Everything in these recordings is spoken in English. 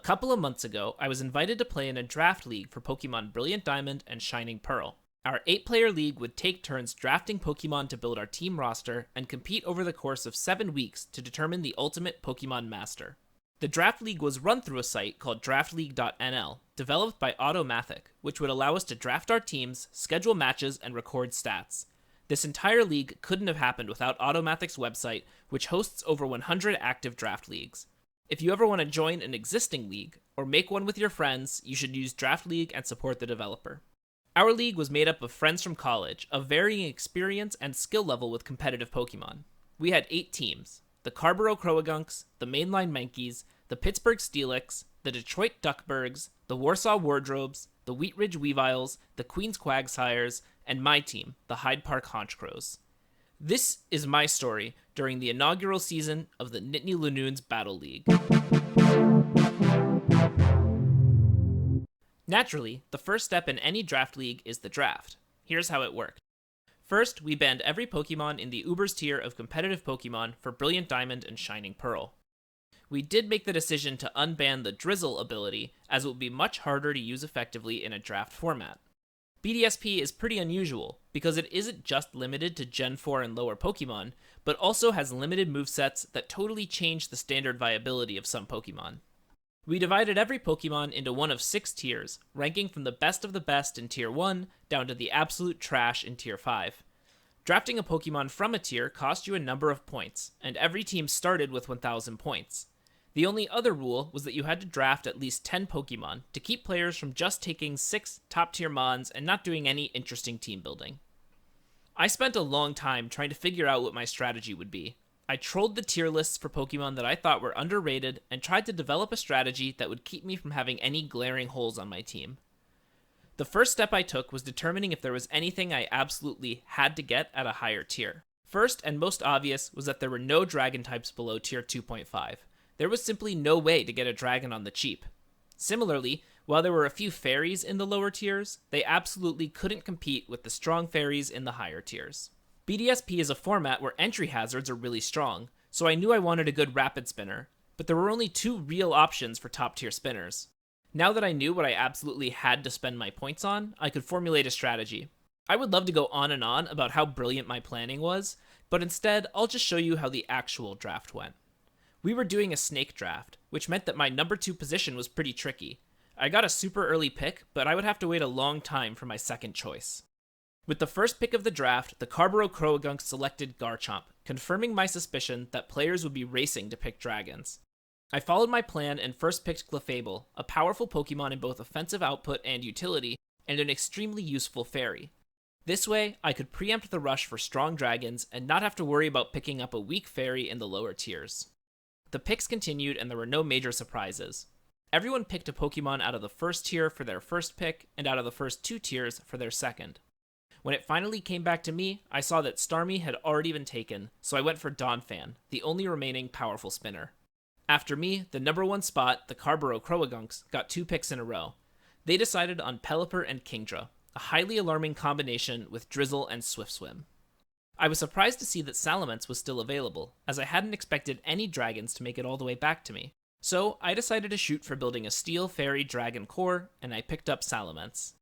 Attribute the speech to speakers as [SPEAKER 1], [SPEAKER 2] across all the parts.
[SPEAKER 1] couple of months ago, I was invited to play in a draft league for Pokemon Brilliant Diamond and Shining Pearl. Our 8-player league would take turns drafting Pokemon to build our team roster and compete over the course of 7 weeks to determine the ultimate Pokemon Master. The draft league was run through a site called draftleague.nl, developed by Automathic, which would allow us to draft our teams, schedule matches, and record stats. This entire league couldn't have happened without Automathic's website, which hosts over 100 active draft leagues. If you ever want to join an existing league, or make one with your friends, you should use Draft League and support the developer. Our league was made up of friends from college, of varying experience and skill level with competitive Pokemon. We had 8 teams: the Carborough Croagunks, the Mainline Mankeys, the Pittsburgh Steelix, the Detroit Duckburgs, the Warsaw Wardrobes, the Wheat Ridge Weaviles, the Queen's Quagsires, and my team, the Hyde Park Honchcrows. This is my story during the inaugural season of the Nittany Linunes Battle League. Naturally, the first step in any draft league is the draft. Here's how it worked. First, we banned every Pokemon in the Ubers tier of competitive Pokemon for Brilliant Diamond and Shining Pearl. We did make the decision to unban the Drizzle ability, as it would be much harder to use effectively in a draft format. BDSP is pretty unusual, because it isn't just limited to Gen 4 and lower Pokemon, but also has limited movesets that totally change the standard viability of some Pokemon. We divided every Pokemon into one of 6 tiers, ranking from the best of the best in Tier 1 down to the absolute trash in Tier 5. Drafting a Pokemon from a tier cost you a number of points, and every team started with 1,000 points. The only other rule was that you had to draft at least 10 Pokemon to keep players from just taking 6 top-tier Mons and not doing any interesting team building. I spent a long time trying to figure out what my strategy would be. I trolled the tier lists for Pokemon that I thought were underrated and tried to develop a strategy that would keep me from having any glaring holes on my team. The first step I took was determining if there was anything I absolutely had to get at a higher tier. First and most obvious was that there were no dragon types below tier 2.5. There was simply no way to get a dragon on the cheap. Similarly, while there were a few fairies in the lower tiers, they absolutely couldn't compete with the strong fairies in the higher tiers. BDSP is a format where entry hazards are really strong, so I knew I wanted a good rapid spinner, but there were only 2 real options for top tier spinners. Now that I knew what I absolutely had to spend my points on, I could formulate a strategy. I would love to go on and on about how brilliant my planning was, but instead I'll just show you how the actual draft went. We were doing a snake draft, which meant that my number 2 position was pretty tricky. I got a super early pick, but I would have to wait a long time for my second choice. With the first pick of the draft, the Carborough Croagunk selected Garchomp, confirming my suspicion that players would be racing to pick dragons. I followed my plan and first picked Clefable, a powerful Pokemon in both offensive output and utility, and an extremely useful fairy. This way, I could preempt the rush for strong dragons and not have to worry about picking up a weak fairy in the lower tiers. The picks continued and there were no major surprises. Everyone picked a Pokemon out of the first tier for their first pick and out of the first 2 tiers for their second. When it finally came back to me, I saw that Starmie had already been taken, so I went for Donphan, the only remaining powerful spinner. After me, the number 1 spot, the Carborough Croagunks, got 2 picks in a row. They decided on Pelipper and Kingdra, a highly alarming combination with Drizzle and Swift Swim. I was surprised to see that Salamence was still available, as I hadn't expected any dragons to make it all the way back to me. So I decided to shoot for building a Steel Fairy Dragon core, and I picked up Salamence.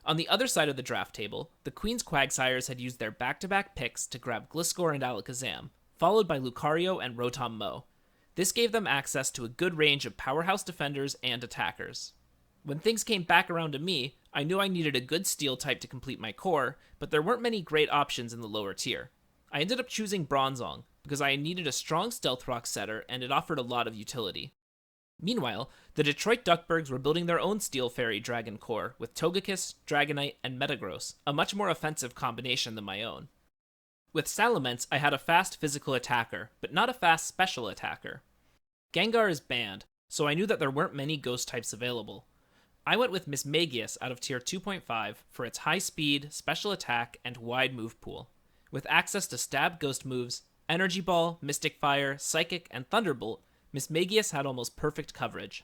[SPEAKER 1] On the other side of the draft table, the Queen's Quagsires had used their back-to-back picks to grab Gliscor and Alakazam, followed by Lucario and Rotom Mow. This gave them access to a good range of powerhouse defenders and attackers. When things came back around to me, I knew I needed a good steel type to complete my core, but there weren't many great options in the lower tier. I ended up choosing Bronzong, because I needed a strong Stealth Rock setter and it offered a lot of utility. Meanwhile, the Detroit Duckburgs were building their own Steel Fairy Dragon core with Togekiss, Dragonite, and Metagross, a much more offensive combination than my own. With Salamence, I had a fast physical attacker, but not a fast special attacker. Gengar is banned, so I knew that there weren't many ghost types available. I went with Mismagius out of tier 2.5 for its high speed, special attack, and wide move pool. With access to stab ghost moves, Energy Ball, Mystic Fire, Psychic, and Thunderbolt, Mismagius had almost perfect coverage.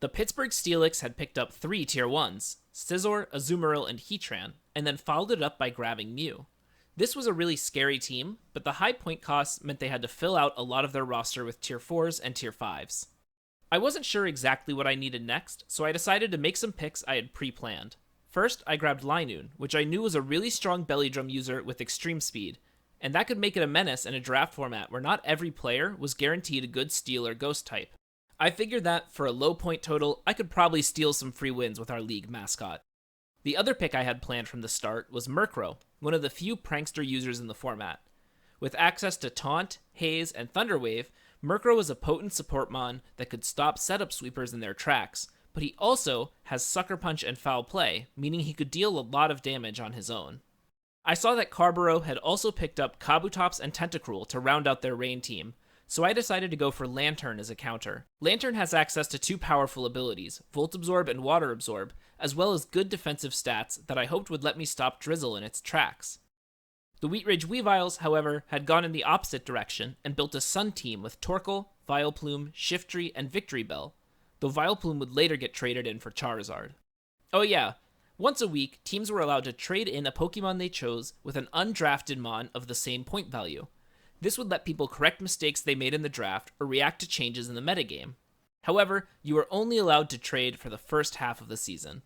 [SPEAKER 1] The Pittsburgh Steelix had picked up 3 tier 1s, Scizor, Azumarill, and Heatran, and then followed it up by grabbing Mew. This was a really scary team, but the high point costs meant they had to fill out a lot of their roster with tier 4s and tier 5s. I wasn't sure exactly what I needed next, so I decided to make some picks I had pre-planned. First, I grabbed Linoon, which I knew was a really strong belly drum user with extreme speed, and that could make it a menace in a draft format where not every player was guaranteed a good steal or ghost type. I figured that, for a low point total, I could probably steal some free wins with our league mascot. The other pick I had planned from the start was Murkrow, one of the few prankster users in the format. With access to Taunt, Haze, and Thunderwave, Murkrow was a potent support mon that could stop setup sweepers in their tracks, but he also has Sucker Punch and Foul Play, meaning he could deal a lot of damage on his own. I saw that Carburrow had also picked up Kabutops and Tentacruel to round out their rain team, so I decided to go for Lantern as a counter. Lantern has access to two powerful abilities, Volt Absorb and Water Absorb, as well as good defensive stats that I hoped would let me stop Drizzle in its tracks. The Wheat Ridge Weaviles, however, had gone in the opposite direction and built a Sun team with Torkoal, Vileplume, Shiftry, and Victory Bell, though Vileplume would later get traded in for Charizard. Oh yeah, once a week, teams were allowed to trade in a Pokemon they chose with an undrafted mon of the same point value. This would let people correct mistakes they made in the draft or react to changes in the metagame. However, you were only allowed to trade for the first half of the season.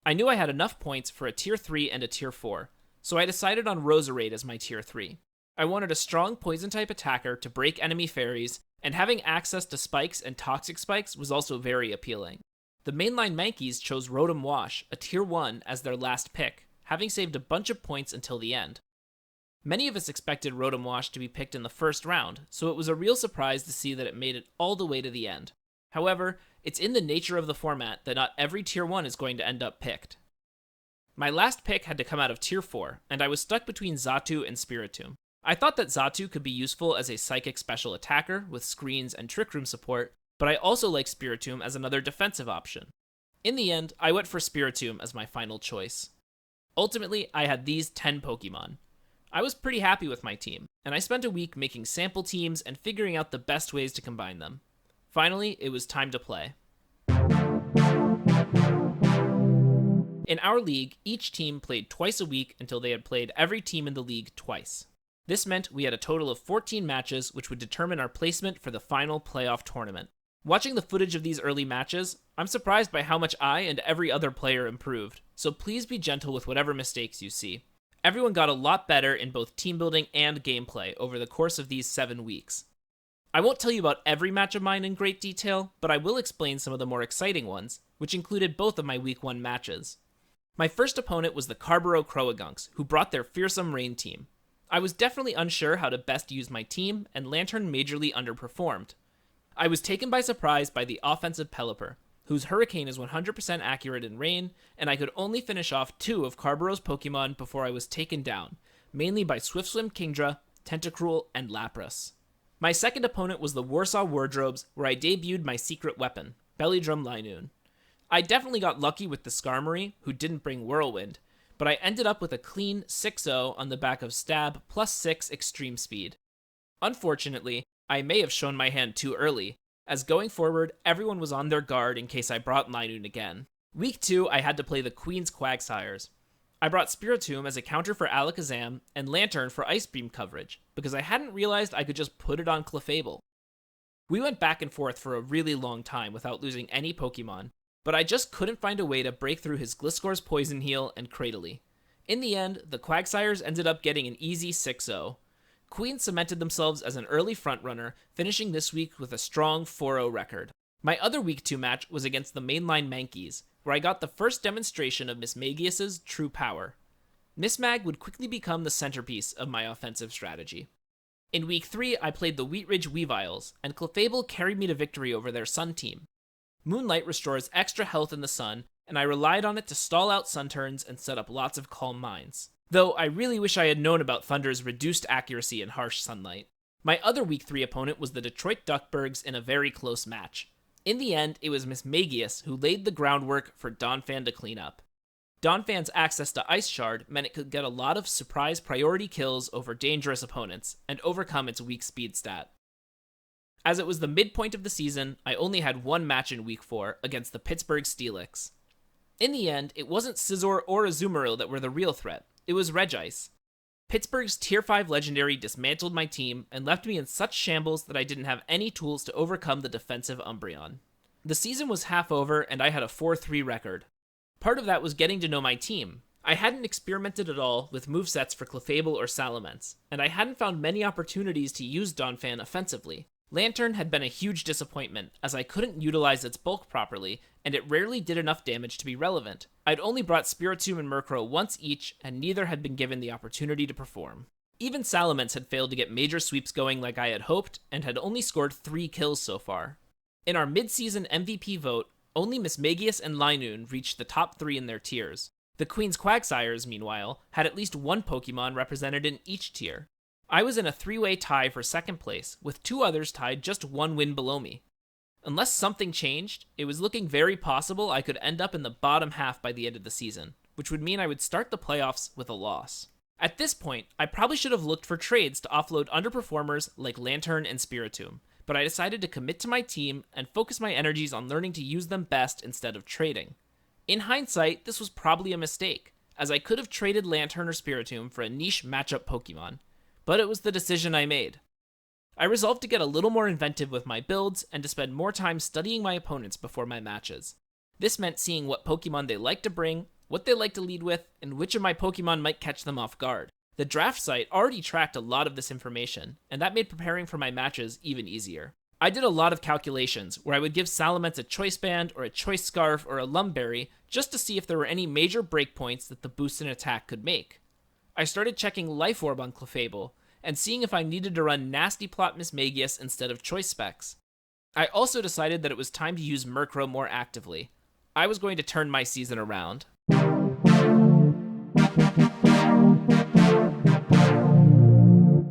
[SPEAKER 1] I knew I had enough points for a Tier 3 and a Tier 4, so I decided on Roserade as my Tier 3. I wanted a strong Poison-type attacker to break enemy fairies, and having access to Spikes and Toxic Spikes was also very appealing. The mainline Mankeys chose Rotom Wash, a Tier 1, as their last pick, having saved a bunch of points until the end. Many of us expected Rotom Wash to be picked in the first round, so it was a real surprise to see that it made it all the way to the end. However, it's in the nature of the format that not every Tier 1 is going to end up picked. My last pick had to come out of Tier 4, and I was stuck between Xatu and Spiritomb. I thought that Xatu could be useful as a psychic special attacker with screens and Trick Room support, but I also like Spiritomb as another defensive option. In the end, I went for Spiritomb as my final choice. Ultimately, I had these 10 Pokemon. I was pretty happy with my team, and I spent a week making sample teams and figuring out the best ways to combine them. Finally, it was time to play. In our league, each team played twice a week until they had played every team in the league twice. This meant we had a total of 14 matches, which would determine our placement for the final playoff tournament. Watching the footage of these early matches, I'm surprised by how much I and every other player improved, so please be gentle with whatever mistakes you see. Everyone got a lot better in both team building and gameplay over the course of these 7 weeks. I won't tell you about every match of mine in great detail, but I will explain some of the more exciting ones, which included both of my Week 1 matches. My first opponent was the Carburrow Croagunks, who brought their fearsome rain team. I was definitely unsure how to best use my team, and Lantern majorly underperformed. I was taken by surprise by the offensive Pelipper, whose Hurricane is 100% accurate in rain, and I could only finish off 2 of Carburrow's Pokemon before I was taken down, mainly by Swift-Swim Kingdra, Tentacruel, and Lapras. My second opponent was the Warsaw Wardrobes, where I debuted my secret weapon, Bellydrum Linoon. I definitely got lucky with the Skarmory, who didn't bring Whirlwind, but I ended up with a clean 6-0 on the back of Stab plus 6 Extreme Speed. Unfortunately, I may have shown my hand too early, as going forward, everyone was on their guard in case I brought Linoon again. Week 2, I had to play the Queen's Quagsires. I brought Spiritomb as a counter for Alakazam, and Lantern for Ice Beam coverage, because I hadn't realized I could just put it on Clefable. We went back and forth for a really long time without losing any Pokemon, but I just couldn't find a way to break through his Gliscor's Poison Heal and Cradily. In the end, the Quagsires ended up getting an easy 6-0. Queen cemented themselves as an early frontrunner, finishing this week with a strong 4-0 record. My other Week 2 match was against the mainline Mankeys, where I got the first demonstration of Mismagius's true power. Mismag would quickly become the centerpiece of my offensive strategy. In Week 3, I played the Wheat Ridge Weaviles, and Clefable carried me to victory over their Sun team. Moonlight restores extra health in the sun, and I relied on it to stall out sun turns and set up lots of calm minds. Though I really wish I had known about Thunder's reduced accuracy in harsh sunlight. My other Week 3 opponent was the Detroit Duckburgs in a very close match. In the end, it was Mismagius who laid the groundwork for Donphan to clean up. Donphan's access to Ice Shard meant it could get a lot of surprise priority kills over dangerous opponents, and overcome its weak speed stat. As it was the midpoint of the season, I only had one match in Week 4 against the Pittsburgh Steelix. In the end, it wasn't Scizor or Azumarill that were the real threat. It was Regice. Pittsburgh's Tier 5 legendary dismantled my team and left me in such shambles that I didn't have any tools to overcome the defensive Umbreon. The season was half over and I had a 4-3 record. Part of that was getting to know my team. I hadn't experimented at all with movesets for Clefable or Salamence, and I hadn't found many opportunities to use Donphan offensively. Lanturn had been a huge disappointment, as I couldn't utilize its bulk properly, and it rarely did enough damage to be relevant. I'd only brought Spiritomb and Murkrow once each, and neither had been given the opportunity to perform. Even Salamence had failed to get major sweeps going like I had hoped, and had only scored 3 kills so far. In our mid-season MVP vote, only Mismagius and Linoone reached the top 3 in their tiers. The Queen's Quagsires, meanwhile, had at least one Pokemon represented in each tier. I was in a 3-way tie for second place, with 2 others tied just 1 win below me. Unless something changed, it was looking very possible I could end up in the bottom half by the end of the season, which would mean I would start the playoffs with a loss. At this point, I probably should have looked for trades to offload underperformers like Lanturn and Spiritomb, but I decided to commit to my team and focus my energies on learning to use them best instead of trading. In hindsight, this was probably a mistake, as I could have traded Lanturn or Spiritomb for a niche matchup Pokemon, but it was the decision I made. I resolved to get a little more inventive with my builds and to spend more time studying my opponents before my matches. This meant seeing what Pokemon they like to bring, what they like to lead with, and which of my Pokemon might catch them off guard. The draft site already tracked a lot of this information, and that made preparing for my matches even easier. I did a lot of calculations where I would give Salamence a Choice Band or a Choice Scarf or a Lumberry just to see if there were any major breakpoints that the boost in attack could make. I started checking Life Orb on Clefable, and seeing if I needed to run Nasty Plot Mismagius instead of Choice Specs. I also decided that it was time to use Murkrow more actively. I was going to turn my season around.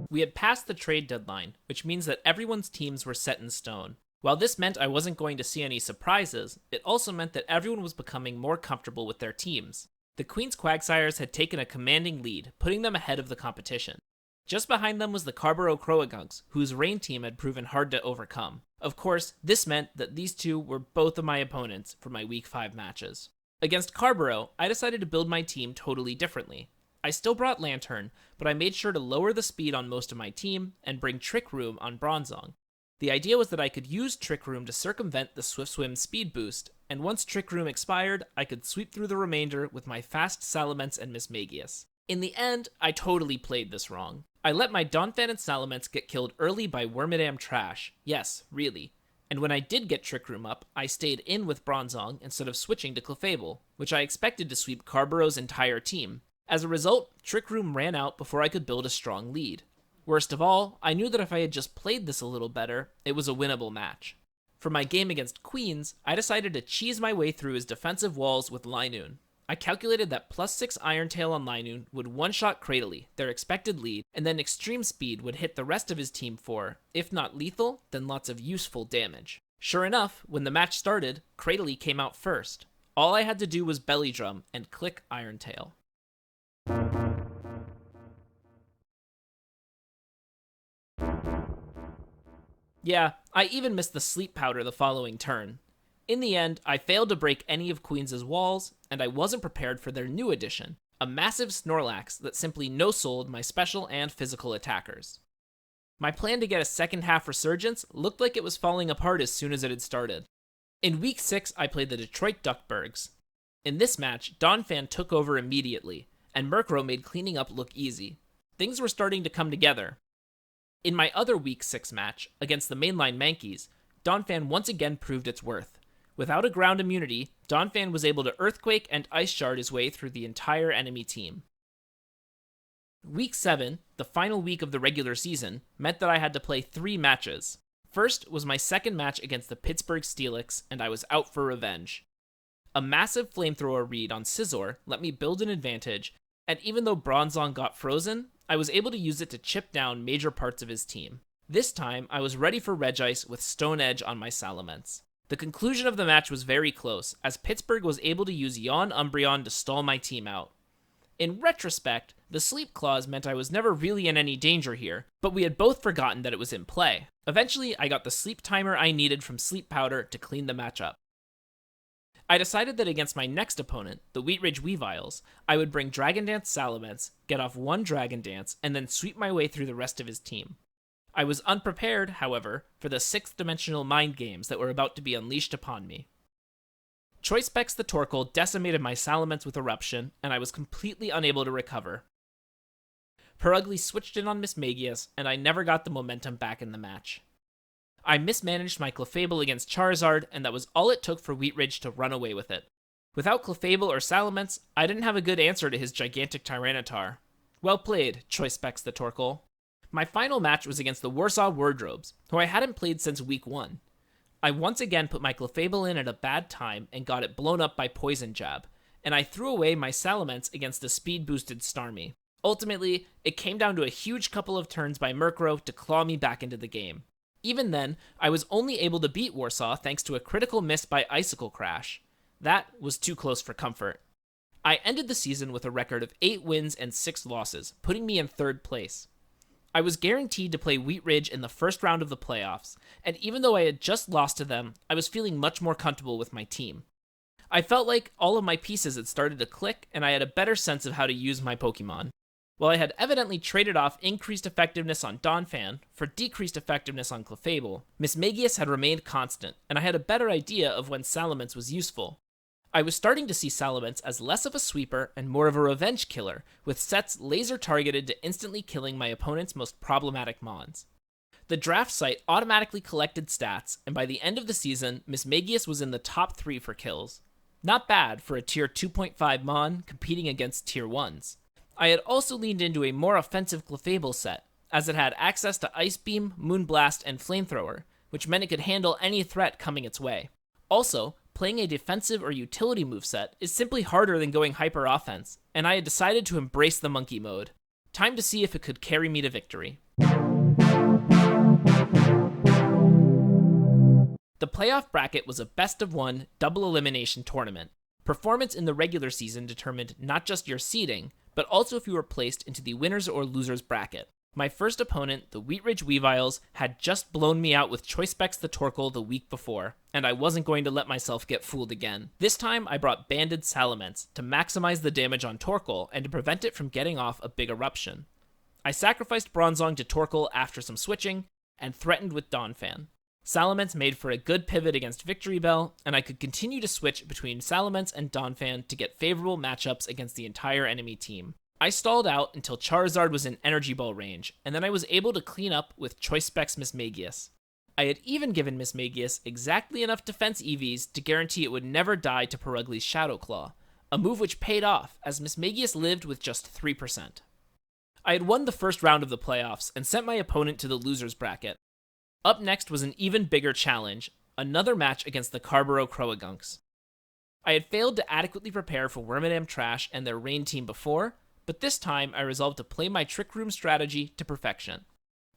[SPEAKER 1] We had passed the trade deadline, which means that everyone's teams were set in stone. While this meant I wasn't going to see any surprises, it also meant that everyone was becoming more comfortable with their teams. The Queen's Quagsires had taken a commanding lead, putting them ahead of the competition. Just behind them was the Carbarrow Croagunks, whose rain team had proven hard to overcome. Of course, this meant that these two were both of my opponents for my Week 5 matches. Against Carbarrow, I decided to build my team totally differently. I still brought Lanturn, but I made sure to lower the speed on most of my team and bring Trick Room on Bronzong. The idea was that I could use Trick Room to circumvent the Swift Swim speed boost, and once Trick Room expired, I could sweep through the remainder with my fast Salamence and Mismagius. In the end, I totally played this wrong. I let my Donphan and Salamence get killed early by Wormadam trash. Yes, really. And when I did get Trick Room up, I stayed in with Bronzong instead of switching to Clefable, which I expected to sweep Carbarrow's entire team. As a result, Trick Room ran out before I could build a strong lead. Worst of all, I knew that if I had just played this a little better, it was a winnable match. For my game against Queens, I decided to cheese my way through his defensive walls with Linoone. I calculated that +6 Iron Tail on Linoone would one-shot Cradily, their expected lead, and then Extreme Speed would hit the rest of his team for, if not lethal, then lots of useful damage. Sure enough, when the match started, Cradily came out first. All I had to do was Belly Drum and click Iron Tail. Yeah, I even missed the Sleep Powder the following turn. In the end, I failed to break any of Queens' walls, and I wasn't prepared for their new addition, a massive Snorlax that simply no-sold my special and physical attackers. My plan to get a second half resurgence looked like it was falling apart as soon as it had started. In Week 6, I played the Detroit Duckburgs. In this match, Donphan took over immediately, and Murkrow made cleaning up look easy. Things were starting to come together. In my other Week 6 match, against the mainline Mankeys, Donphan once again proved its worth. Without a ground immunity, Donphan was able to Earthquake and Ice Shard his way through the entire enemy team. Week 7, the final week of the regular season, meant that I had to play 3 matches. First was my second match against the Pittsburgh Steelix, and I was out for revenge. A massive flamethrower read on Scizor let me build an advantage, and even though Bronzong got frozen, I was able to use it to chip down major parts of his team. This time, I was ready for Regice with Stone Edge on my Salamence. The conclusion of the match was very close, as Pittsburgh was able to use Yawn Umbreon to stall my team out. In retrospect, the Sleep Clause meant I was never really in any danger here, but we had both forgotten that it was in play. Eventually, I got the sleep timer I needed from Sleep Powder to clean the match up. I decided that against my next opponent, the Wheatridge Weaviles, I would bring Dragon Dance Salamence, get off one Dragon Dance, and then sweep my way through the rest of his team. I was unprepared, however, for the sixth-dimensional mind games that were about to be unleashed upon me. Choice Specs the Torkoal decimated my Salamence with Eruption, and I was completely unable to recover. Purugly switched in on Mismagius, and I never got the momentum back in the match. I mismanaged my Clefable against Charizard, and that was all it took for Wheatridge to run away with it. Without Clefable or Salamence, I didn't have a good answer to his gigantic Tyranitar. Well played, Choice Specs the Torkoal. My final match was against the Warsaw Wardrobes, who I hadn't played since week 1. I once again put my Clefable in at a bad time and got it blown up by Poison Jab, and I threw away my Salamence against the speed-boosted Starmie. Ultimately, it came down to a huge couple of turns by Murkrow to claw me back into the game. Even then, I was only able to beat Warsaw thanks to a critical miss by Icicle Crash. That was too close for comfort. I ended the season with a record of 8 wins and 6 losses, putting me in 3rd place. I was guaranteed to play Wheatridge in the first round of the playoffs, and even though I had just lost to them, I was feeling much more comfortable with my team. I felt like all of my pieces had started to click, and I had a better sense of how to use my Pokemon. While I had evidently traded off increased effectiveness on Donphan for decreased effectiveness on Clefable, Mismagius had remained constant, and I had a better idea of when Salamence was useful. I was starting to see Salamence as less of a sweeper and more of a revenge killer, with sets laser targeted to instantly killing my opponent's most problematic mons. The draft site automatically collected stats, and by the end of the season, Mismagius was in the top 3 for kills. Not bad for a tier 2.5 mon competing against tier 1s. I had also leaned into a more offensive Clefable set, as it had access to Ice Beam, Moonblast, and Flamethrower, which meant it could handle any threat coming its way. Also, playing a defensive or utility moveset is simply harder than going hyper offense, and I had decided to embrace the monkey mode. Time to see if it could carry me to victory. The playoff bracket was a best-of-1 double elimination tournament. Performance in the regular season determined not just your seeding, but also if you were placed into the winners or losers bracket. My first opponent, the Wheatridge Weaviles, had just blown me out with Choice Specs the Torkoal the week before, and I wasn't going to let myself get fooled again. This time, I brought Banded Salamence to maximize the damage on Torkoal and to prevent it from getting off a big eruption. I sacrificed Bronzong to Torkoal after some switching, and threatened with Donphan. Salamence made for a good pivot against Victory Bell, and I could continue to switch between Salamence and Donphan to get favorable matchups against the entire enemy team. I stalled out until Charizard was in Energy Ball range, and then I was able to clean up with Choice Specs Mismagius. I had even given Mismagius exactly enough defense EVs to guarantee it would never die to Purugly's Shadow Claw, a move which paid off, as Mismagius lived with just 3%. I had won the first round of the playoffs, and sent my opponent to the losers bracket. Up next was an even bigger challenge, another match against the Carburrow Croagunks. I had failed to adequately prepare for Wormadam Trash and their rain team before, but this time I resolved to play my Trick Room strategy to perfection.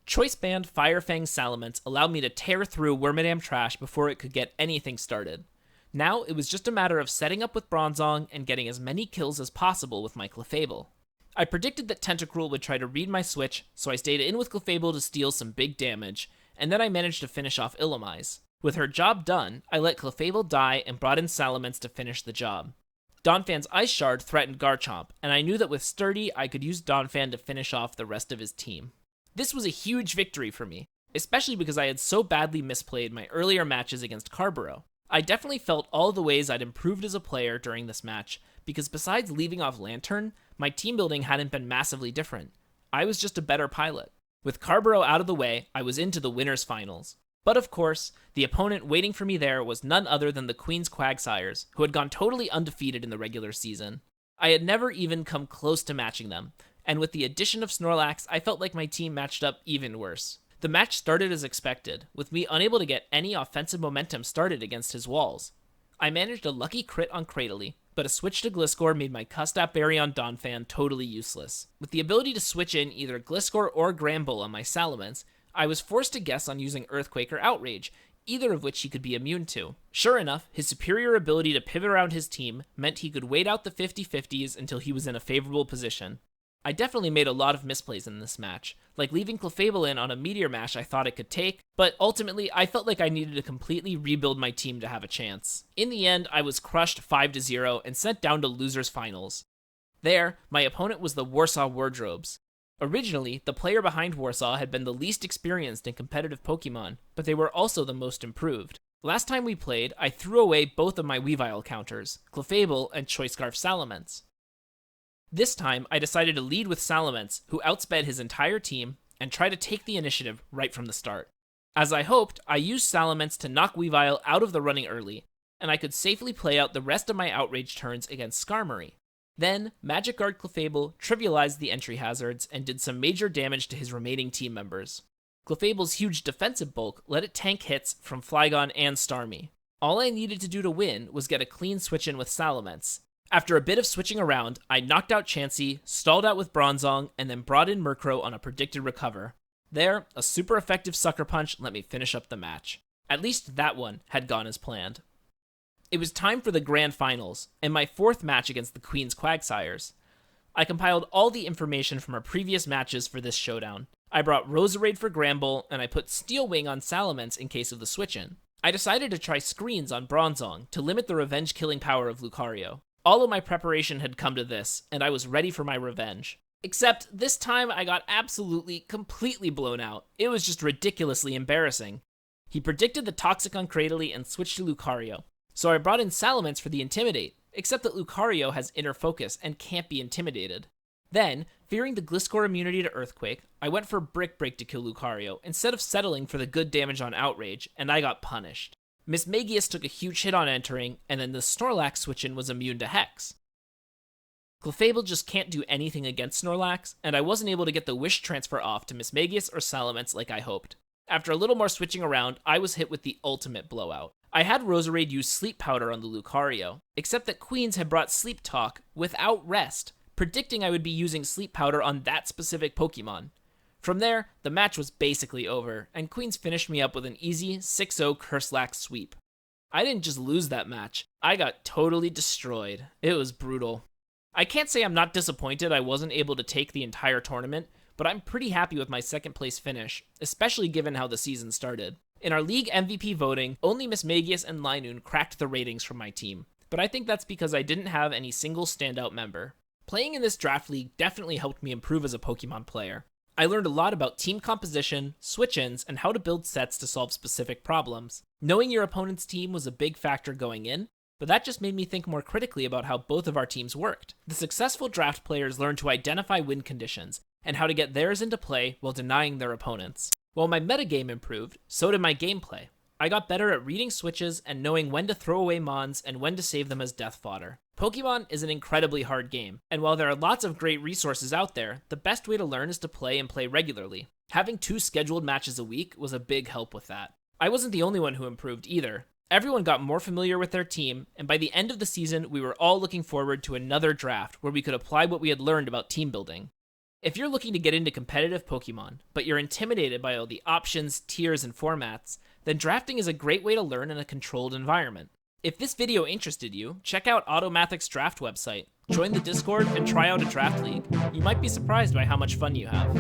[SPEAKER 1] Choice Band Firefang Salamence allowed me to tear through Wormadam Trash before it could get anything started. Now it was just a matter of setting up with Bronzong and getting as many kills as possible with my Clefable. I predicted that Tentacruel would try to read my switch, so I stayed in with Clefable to steal some big damage, and then I managed to finish off Illumise. With her job done, I let Clefable die and brought in Salamence to finish the job. Donphan's Ice Shard threatened Garchomp, and I knew that with Sturdy, I could use Donphan to finish off the rest of his team. This was a huge victory for me, especially because I had so badly misplayed my earlier matches against Carburrow. I definitely felt all the ways I'd improved as a player during this match, because besides leaving off Lantern, my team building hadn't been massively different. I was just a better pilot. With Carburrow out of the way, I was into the winners finals. But of course, the opponent waiting for me there was none other than the Queen's Quagsires, who had gone totally undefeated in the regular season. I had never even come close to matching them, and with the addition of Snorlax, I felt like my team matched up even worse. The match started as expected, with me unable to get any offensive momentum started against his walls. I managed a lucky crit on Cradily, but a switch to Gliscor made my Custap Berry on Donphan totally useless. With the ability to switch in either Gliscor or Granbull on my Salamence, I was forced to guess on using Earthquake or Outrage, either of which he could be immune to. Sure enough, his superior ability to pivot around his team meant he could wait out the 50-50s until he was in a favorable position. I definitely made a lot of misplays in this match, like leaving Clefable in on a Meteor Mash I thought it could take, but ultimately I felt like I needed to completely rebuild my team to have a chance. In the end, I was crushed 5-0 and sent down to losers finals. There, my opponent was the Warsaw Wardrobes. Originally, the player behind Warsaw had been the least experienced in competitive Pokemon, but they were also the most improved. Last time we played, I threw away both of my Weavile counters, Clefable and Choice Scarf Salamence. This time, I decided to lead with Salamence, who outsped his entire team, and try to take the initiative right from the start. As I hoped, I used Salamence to knock Weavile out of the running early, and I could safely play out the rest of my Outrage turns against Skarmory. Then, Magic Guard Clefable trivialized the entry hazards and did some major damage to his remaining team members. Clefable's huge defensive bulk let it tank hits from Flygon and Starmie. All I needed to do to win was get a clean switch in with Salamence. After a bit of switching around, I knocked out Chansey, stalled out with Bronzong, and then brought in Murkrow on a predicted recover. There, a super effective Sucker Punch let me finish up the match. At least that one had gone as planned. It was time for the Grand Finals, and my fourth match against the Queen's Quagsires. I compiled all the information from our previous matches for this showdown. I brought Roserade for Gramble, and I put Steel Wing on Salamence in case of the switch-in. I decided to try Screens on Bronzong to limit the revenge-killing power of Lucario. All of my preparation had come to this, and I was ready for my revenge. Except, this time I got absolutely, completely blown out. It was just ridiculously embarrassing. He predicted the Toxic on Cradily and switched to Lucario. So I brought in Salamence for the Intimidate, except that Lucario has Inner Focus and can't be intimidated. Then, fearing the Gliscor immunity to Earthquake, I went for Brick Break to kill Lucario, instead of settling for the good damage on Outrage, and I got punished. Mismagius took a huge hit on entering, and then the Snorlax switch-in was immune to Hex. Clefable just can't do anything against Snorlax, and I wasn't able to get the Wish transfer off to Mismagius or Salamence like I hoped. After a little more switching around, I was hit with the ultimate blowout. I had Roserade use Sleep Powder on the Lucario, except that Queens had brought Sleep Talk without rest, predicting I would be using Sleep Powder on that specific Pokemon. From there, the match was basically over, and Queens finished me up with an easy 6-0 Curslax sweep. I didn't just lose that match, I got totally destroyed. It was brutal. I can't say I'm not disappointed I wasn't able to take the entire tournament, but I'm pretty happy with my second place finish, especially given how the season started. In our league MVP voting, only Mismagius and Linoone cracked the ratings from my team, but I think that's because I didn't have any single standout member. Playing in this draft league definitely helped me improve as a Pokemon player. I learned a lot about team composition, switch-ins, and how to build sets to solve specific problems. Knowing your opponent's team was a big factor going in, but that just made me think more critically about how both of our teams worked. The successful draft players learned to identify win conditions, and how to get theirs into play while denying their opponents. While my metagame improved, so did my gameplay. I got better at reading switches and knowing when to throw away Mons and when to save them as death fodder. Pokemon is an incredibly hard game, and while there are lots of great resources out there, the best way to learn is to play and play regularly. Having 2 scheduled matches a week was a big help with that. I wasn't the only one who improved either. Everyone got more familiar with their team, and by the end of the season, we were all looking forward to another draft where we could apply what we had learned about team building. If you're looking to get into competitive Pokemon, but you're intimidated by all the options, tiers, and formats, then drafting is a great way to learn in a controlled environment. If this video interested you, check out Automathic's draft website, join the Discord, and try out a draft league. You might be surprised by how much fun you have.